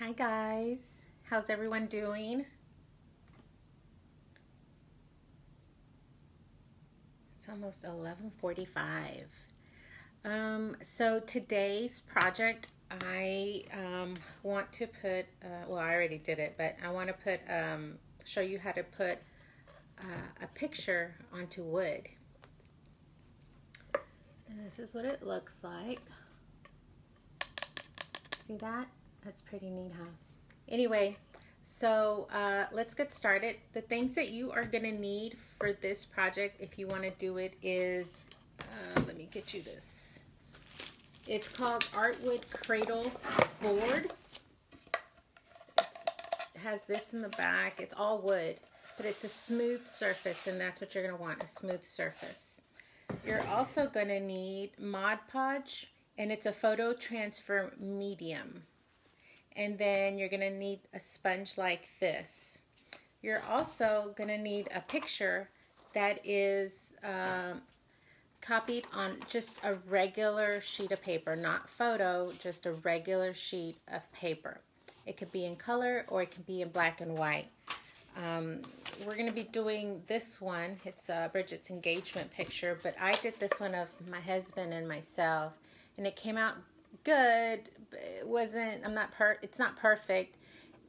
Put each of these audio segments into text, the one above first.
Hi guys, how's everyone doing? It's almost 11:45. So today's project, I want to put, well, I already did it, but I want to put, show you how to put a picture onto wood. And this is what it looks like. See that? That's pretty neat, huh? Anyway, so let's get started. The things that you are going to need for this project, if you want to do it, is, let me get you this. It's called Artwood Cradle Board. It has this in the back. It's all wood, but it's a smooth surface, and that's what you're going to want, a smooth surface. You're also going to need Mod Podge, and it's a photo transfer medium. And then you're going to need a sponge like this. You're also going to need a picture that is copied on just a regular sheet of paper, not photo, just a regular sheet of paper. It could be in color or it can be in black and white. We're going to be doing this one. It's Bridget's engagement picture, but I did this one of my husband and myself, and it came out good. It wasn't, it's not perfect.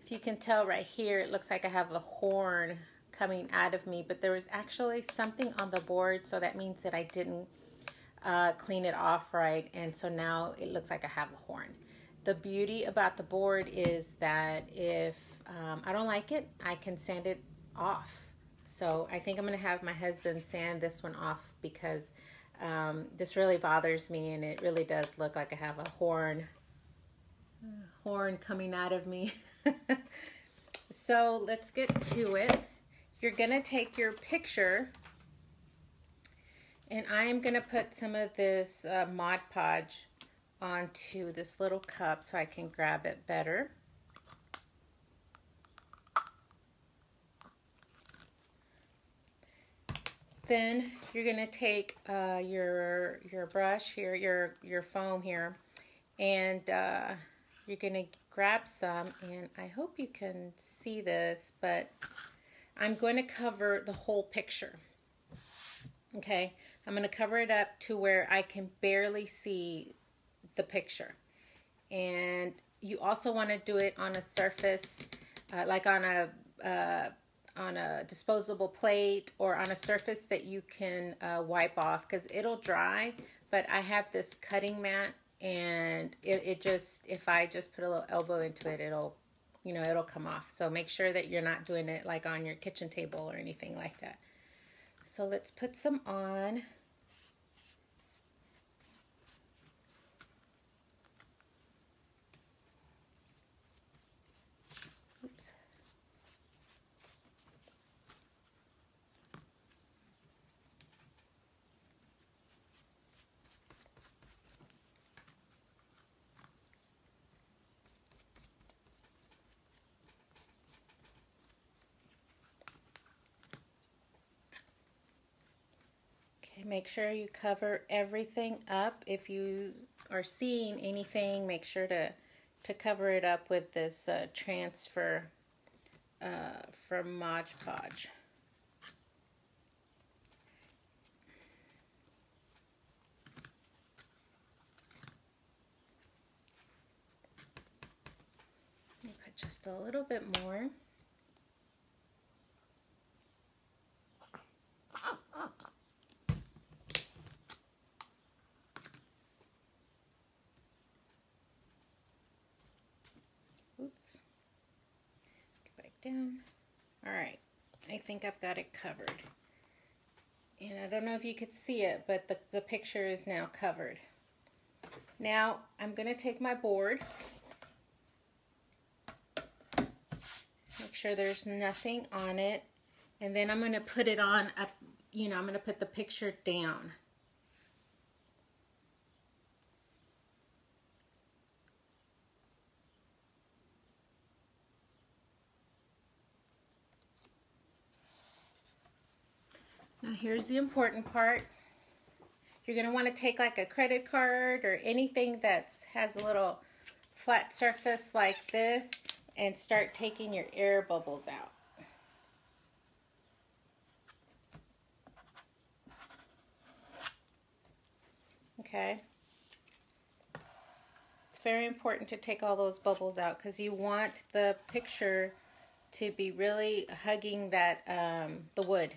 If you can tell right here, it looks like I have a horn coming out of me, but there was actually something on the board, so that means that I didn't clean it off right, and so now it looks like I have a horn. The beauty about the board is that if I don't like it, I can sand it off. So I think I'm going to have my husband sand this one off because this really bothers me, and it really does look like I have a horn coming out of me. So let's get to it. You're going to take your picture, and I'm going to put some of this Mod Podge onto this little cup so I can grab it better. Then you're going to take your brush here, your foam here, and you're going to grab some, and I hope you can see this, but I'm going to cover the whole picture. Okay, I'm going to cover it up to where I can barely see the picture. And you also want to do it on a surface, like on a disposable plate or on a surface that you can wipe off, because it'll dry. But I have this cutting mat, and it just, if I just put a little elbow into it, it'll come off. So make sure that you're not doing it like on your kitchen table or anything like that. So let's put some on. Oops. Make sure you cover everything up. If you are seeing anything, make sure to cover it up with this transfer from Mod Podge. Let me put just a little bit more. Oops. Get back down. All right, I think I've got it covered. And I don't know if you could see it, but the picture is now covered. Now I'm going to take my board. Make sure there's nothing on it. And then I'm going to put it on up, I'm going to put the picture down. Now here's the important part. You're going to want to take like a credit card or anything that has a little flat surface like this and start taking your air bubbles out. Okay. It's very important to take all those bubbles out because you want the picture to be really hugging that the wood.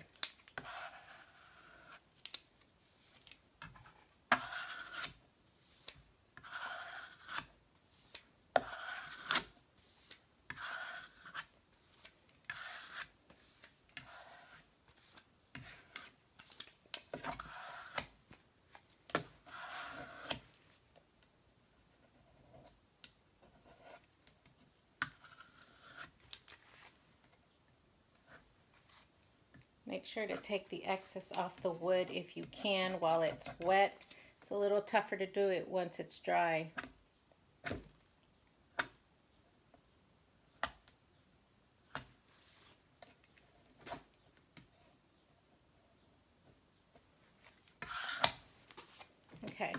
Make sure to take the excess off the wood if you can while it's wet. It's a little tougher to do it once it's dry. Okay.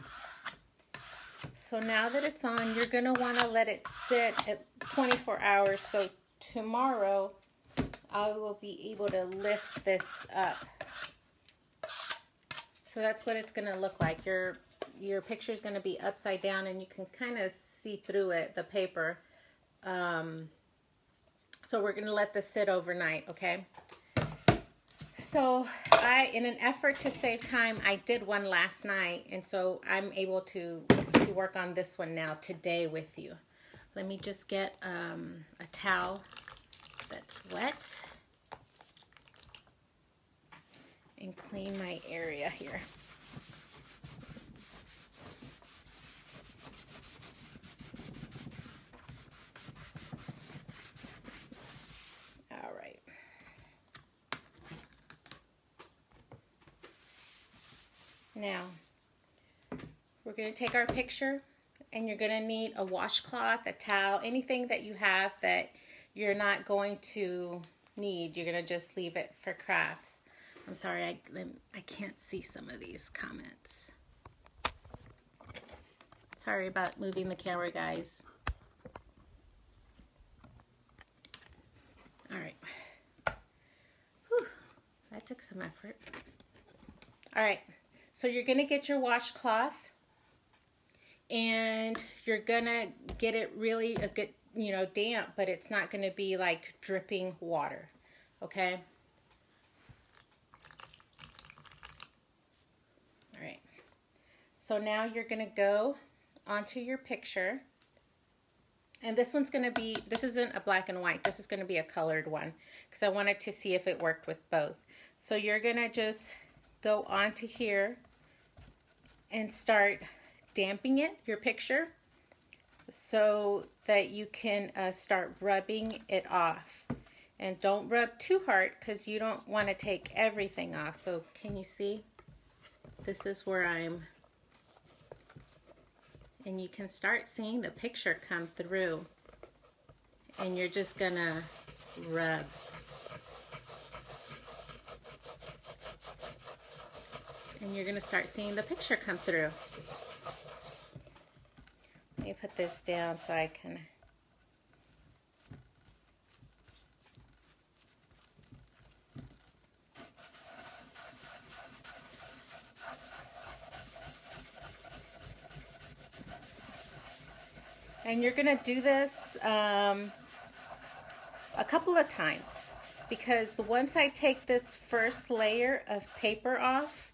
So now that it's on, you're going to want to let it sit at 24 hours. So tomorrow, I will be able to lift this up. So that's what it's going to look like. Your picture is going to be upside down and you can kind of see through it, the paper. So we're going to let this sit overnight, okay? So in an effort to save time, I did one last night. And so I'm able to work on this one now today with you. Let me just get a towel that's wet and clean my area here. All right. Now, we're going to take our picture and you're going to need a washcloth, a towel, anything that you have that you're not going to need. You're going to just leave it for crafts. I'm sorry, I can't see some of these comments. Sorry about moving the camera, guys. All right. Whew, that took some effort. All right, so you're gonna get your washcloth and you're gonna get it really a good, damp, but it's not gonna be like dripping water, okay? All right, so now you're gonna go onto your picture, and this one's gonna be, this isn't a black and white, this is gonna be a colored one because I wanted to see if it worked with both. So you're gonna just go onto here and start damping it, your picture, so that you can start rubbing it off. And don't rub too hard because you don't want to take everything off. So can you see? This is where I'm, and you can start seeing the picture come through, and you're just gonna rub. And you're gonna start seeing the picture come through. Let me put this down so I can. And you're gonna do this a couple of times, because once I take this first layer of paper off,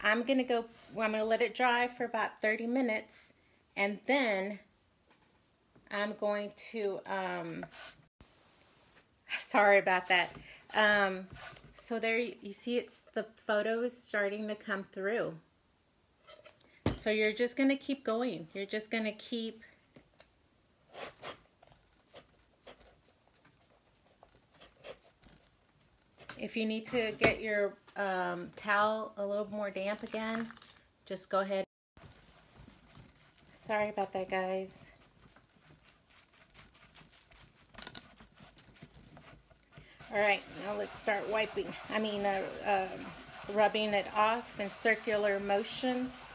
I'm gonna let it dry for about 30 minutes, and then I'm going to, sorry about that. So there you see the photo is starting to come through. So you're just gonna keep going. You're just gonna keep if you need to get your towel a little more damp again, just go ahead. Sorry about that, guys. All right, now let's start rubbing it off in circular motions.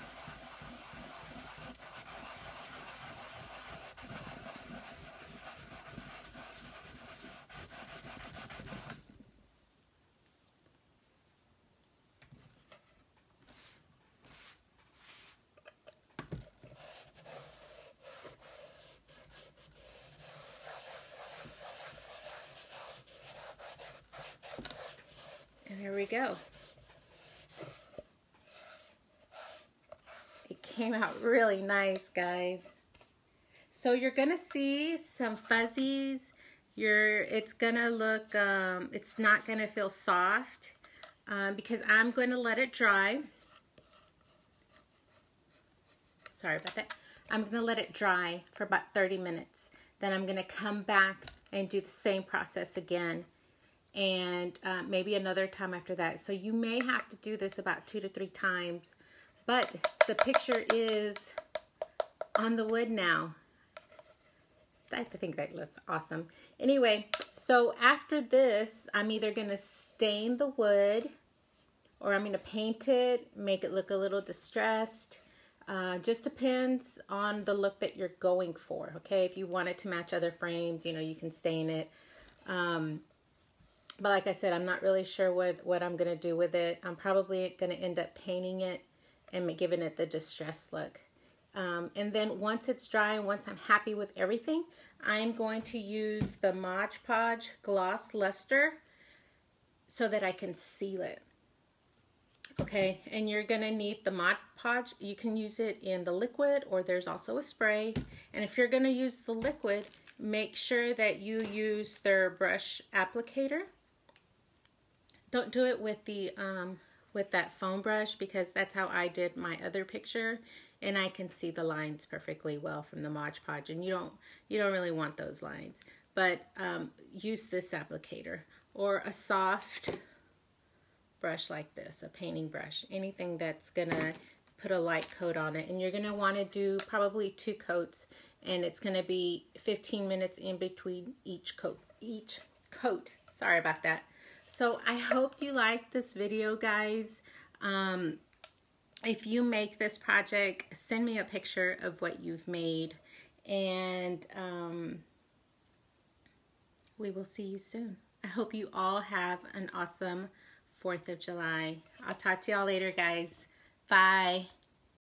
go. It came out really nice, guys. So you're gonna see some fuzzies. It's gonna look, it's not gonna feel soft because I'm gonna let it dry. Sorry about that. I'm gonna let it dry for about 30 minutes. Then I'm gonna come back and do the same process again, and maybe another time after that. So you may have to do this about 2 to 3 times, but the picture is on the wood now. I think that looks awesome. Anyway, so after this, I'm either gonna stain the wood or I'm gonna paint it, make it look a little distressed. Just depends on the look that you're going for, okay? If you want it to match other frames, you know, you can stain it. But like I said, I'm not really sure what I'm going to do with it. I'm probably going to end up painting it and giving it the distressed look. And then once it's dry and once I'm happy with everything, I'm going to use the Mod Podge Gloss Luster so that I can seal it. Okay, and you're gonna need the Mod Podge. You can use it in the liquid, or there's also a spray. And if you're gonna use the liquid, make sure that you use their brush applicator. Don't do it with the with that foam brush, because that's how I did my other picture, and I can see the lines perfectly well from the Mod Podge, and you don't really want those lines. But use this applicator or a soft brush like this, a painting brush, anything that's gonna put a light coat on it. And you're gonna want to do probably 2 coats, and it's gonna be 15 minutes in between each coat. Sorry about that. So I hope you liked this video, guys. If you make this project, send me a picture of what you've made, and we will see you soon. I hope you all have an awesome 4th of July. I'll talk to y'all later, guys. Bye.